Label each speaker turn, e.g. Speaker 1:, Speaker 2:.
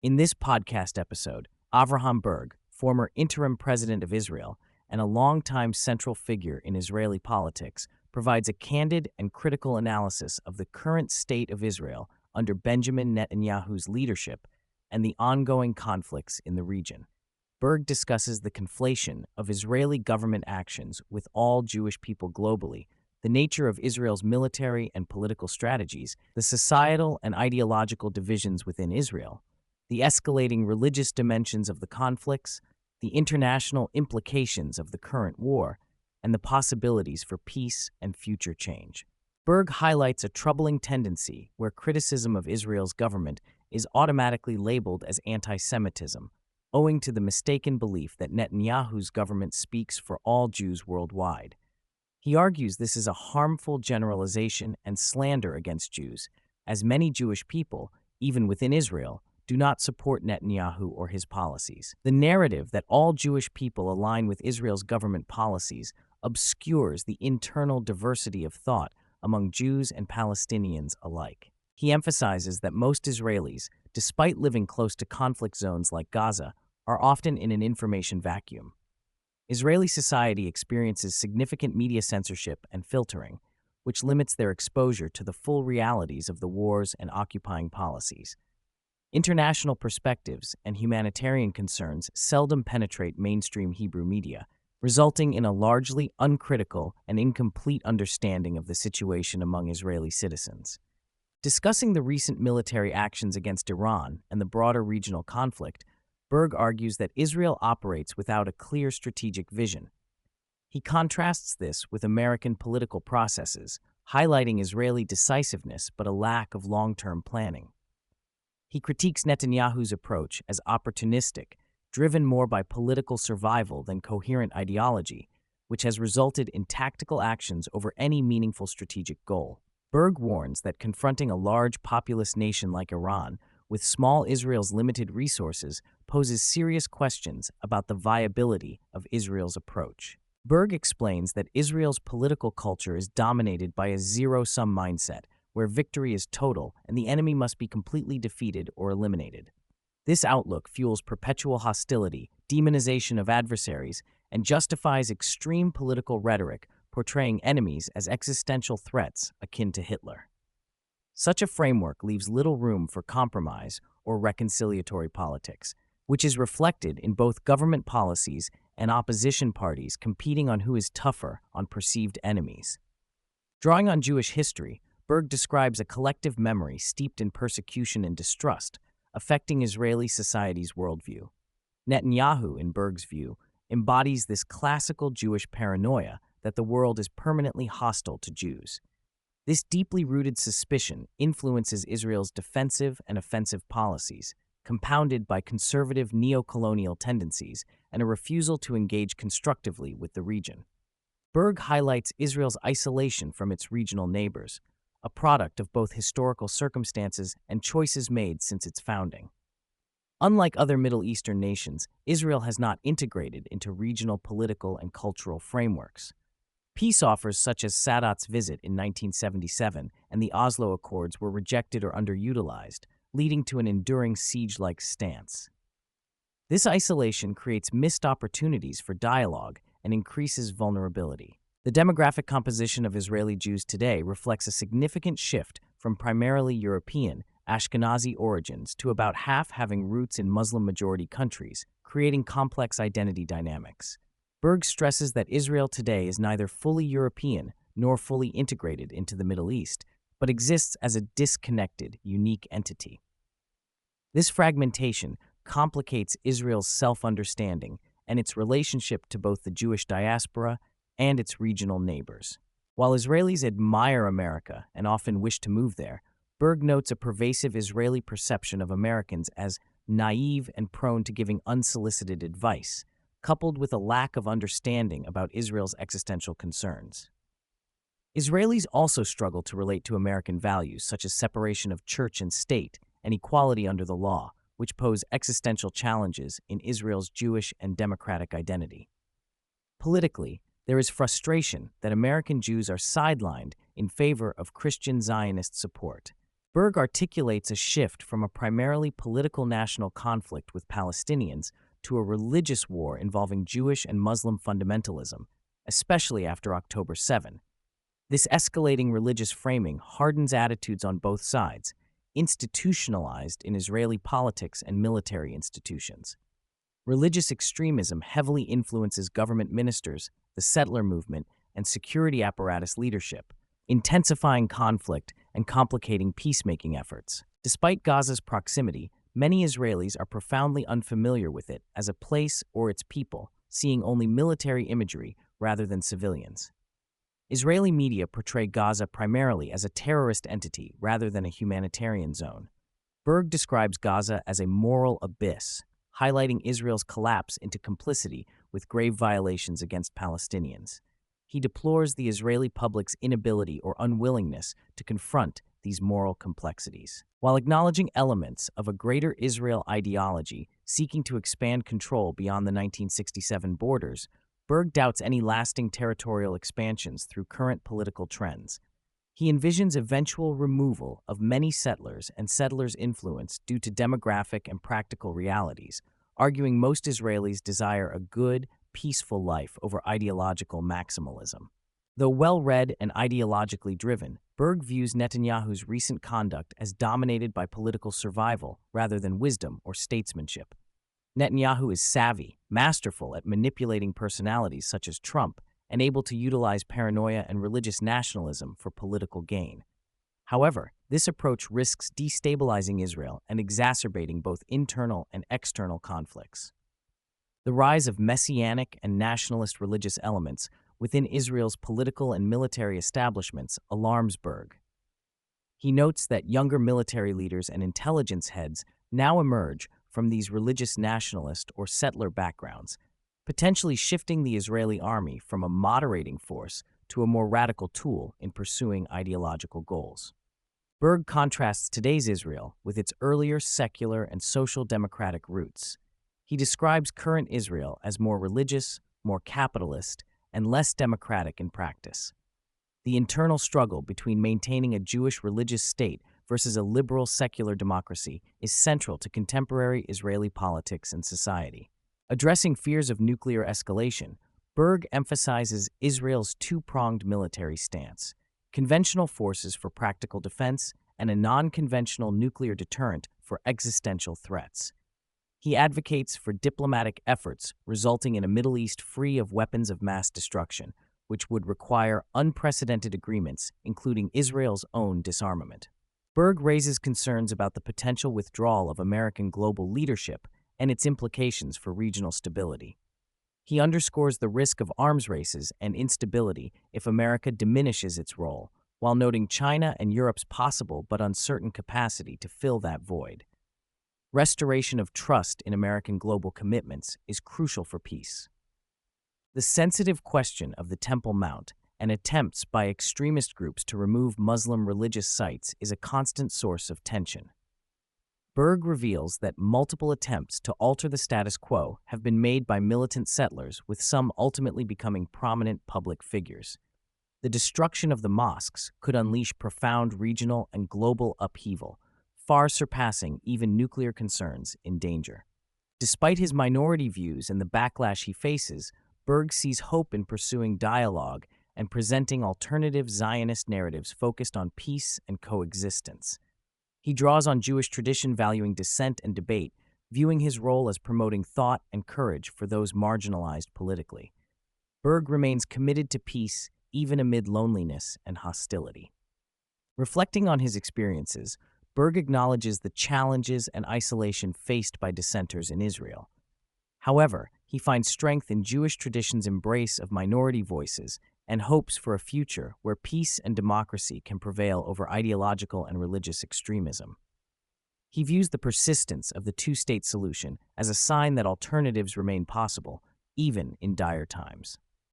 Speaker 1: In this podcast episode, Avraham Burg, former interim president of Israel and a longtime central figure in Israeli politics, provides a candid and critical analysis of the current state of Israel under Benjamin Netanyahu's leadership and the ongoing conflicts in the region. Burg discusses the conflation of Israeli government actions with all Jewish people globally, the nature of Israel's military and political strategies, the societal and ideological divisions within Israel, the escalating religious dimensions of the conflicts, the international implications of the current war, and the possibilities for peace and future change. Burg highlights a troubling tendency where criticism of Israel's government is automatically labeled as anti-Semitism, owing to the mistaken belief that Netanyahu's government speaks for all Jews worldwide. He argues this is a harmful generalization and slander against Jews, as many Jewish people, even within Israel, do not support Netanyahu or his policies. The narrative that all Jewish people align with Israel's government policies obscures the internal diversity of thought among Jews and Palestinians alike. He emphasizes that most Israelis, despite living close to conflict zones like Gaza, are often in an information vacuum. Israeli society experiences significant media censorship and filtering, which limits their exposure to the full realities of the wars and occupying policies. International perspectives and humanitarian concerns seldom penetrate mainstream Hebrew media, resulting in a largely uncritical and incomplete understanding of the situation among Israeli citizens. Discussing the recent military actions against Iran and the broader regional conflict, Burg argues that Israel operates without a clear strategic vision. He contrasts this with American political processes, highlighting Israeli decisiveness but a lack of long-term planning. He critiques Netanyahu's approach as opportunistic, driven more by political survival than coherent ideology, which has resulted in tactical actions over any meaningful strategic goal. Burg warns that confronting a large populous nation like Iran, with small Israel's limited resources, poses serious questions about the viability of Israel's approach. Burg explains that Israel's political culture is dominated by a zero-sum mindset, where victory is total and the enemy must be completely defeated or eliminated. This outlook fuels perpetual hostility, demonization of adversaries, and justifies extreme political rhetoric portraying enemies as existential threats akin to Hitler. Such a framework leaves little room for compromise or reconciliatory politics, which is reflected in both government policies and opposition parties competing on who is tougher on perceived enemies. Drawing on Jewish history, Burg describes a collective memory steeped in persecution and distrust, affecting Israeli society's worldview. Netanyahu, in Burg's view, embodies this classical Jewish paranoia that the world is permanently hostile to Jews. This deeply rooted suspicion influences Israel's defensive and offensive policies, compounded by conservative neo-colonial tendencies and a refusal to engage constructively with the region. Burg highlights Israel's isolation from its regional neighbors, a product of both historical circumstances and choices made since its founding. Unlike other Middle Eastern nations, Israel has not integrated into regional political and cultural frameworks. Peace offers such as Sadat's visit in 1977 and the Oslo Accords were rejected or underutilized, leading to an enduring siege-like stance. This isolation creates missed opportunities for dialogue and increases vulnerability. The demographic composition of Israeli Jews today reflects a significant shift from primarily European, Ashkenazi origins to about half having roots in Muslim-majority countries, creating complex identity dynamics. Burg stresses that Israel today is neither fully European nor fully integrated into the Middle East, but exists as a disconnected, unique entity. This fragmentation complicates Israel's self-understanding and its relationship to both the Jewish diaspora and its regional neighbors. While Israelis admire America and often wish to move there, Burg notes a pervasive Israeli perception of Americans as naive and prone to giving unsolicited advice, coupled with a lack of understanding about Israel's existential concerns. Israelis also struggle to relate to American values such as separation of church and state and equality under the law, which pose existential challenges in Israel's Jewish and democratic identity. Politically, there is frustration that American Jews are sidelined in favor of Christian Zionist support. Burg articulates a shift from a primarily political national conflict with Palestinians to a religious war involving Jewish and Muslim fundamentalism, especially after October 7. This escalating religious framing hardens attitudes on both sides, institutionalized in Israeli politics and military institutions. Religious extremism heavily influences government ministers, the settler movement, and security apparatus leadership, intensifying conflict and complicating peacemaking efforts. Despite Gaza's proximity, many Israelis are profoundly unfamiliar with it as a place or its people, seeing only military imagery rather than civilians. Israeli media portray Gaza primarily as a terrorist entity rather than a humanitarian zone. Burg describes Gaza as a moral abyss, highlighting Israel's collapse into complicity with grave violations against Palestinians. He deplores the Israeli public's inability or unwillingness to confront these moral complexities. While acknowledging elements of a greater Israel ideology seeking to expand control beyond the 1967 borders, Burg doubts any lasting territorial expansions through current political trends. He envisions eventual removal of many settlers and settlers' influence due to demographic and practical realities, arguing most Israelis desire a good, peaceful life over ideological maximalism. Though well-read and ideologically driven, Burg views Netanyahu's recent conduct as dominated by political survival rather than wisdom or statesmanship. Netanyahu is savvy, masterful at manipulating personalities such as Trump, and able to utilize paranoia and religious nationalism for political gain. However, this approach risks destabilizing Israel and exacerbating both internal and external conflicts. The rise of messianic and nationalist religious elements within Israel's political and military establishments alarms Burg. He notes that younger military leaders and intelligence heads now emerge from these religious nationalist or settler backgrounds, potentially shifting the Israeli army from a moderating force to a more radical tool in pursuing ideological goals. Burg contrasts today's Israel with its earlier secular and social democratic roots. He describes current Israel as more religious, more capitalist, and less democratic in practice. The internal struggle between maintaining a Jewish religious state versus a liberal secular democracy is central to contemporary Israeli politics and society. Addressing fears of nuclear escalation, Burg emphasizes Israel's two-pronged military stance: conventional forces for practical defense and a non-conventional nuclear deterrent for existential threats. He advocates for diplomatic efforts resulting in a Middle East free of weapons of mass destruction, which would require unprecedented agreements, including Israel's own disarmament. Burg raises concerns about the potential withdrawal of American global leadership and its implications for regional stability. He underscores the risk of arms races and instability if America diminishes its role, while noting China and Europe's possible but uncertain capacity to fill that void. Restoration of trust in American global commitments is crucial for peace. The sensitive question of the Temple Mount and attempts by extremist groups to remove Muslim religious sites is a constant source of tension. Burg reveals that multiple attempts to alter the status quo have been made by militant settlers, with some ultimately becoming prominent public figures. The destruction of the mosques could unleash profound regional and global upheaval, far surpassing even nuclear concerns in danger. Despite his minority views and the backlash he faces, Burg sees hope in pursuing dialogue and presenting alternative Zionist narratives focused on peace and coexistence. He draws on Jewish tradition valuing dissent and debate, viewing his role as promoting thought and courage for those marginalized politically. Burg remains committed to peace even amid loneliness and hostility. Reflecting on his experiences, Burg acknowledges the challenges and isolation faced by dissenters in Israel. However, he finds strength in Jewish tradition's embrace of minority voices and hopes for a future where peace and democracy can prevail over ideological and religious extremism. He views the persistence of the two-state solution as a sign that alternatives remain possible, even in dire times.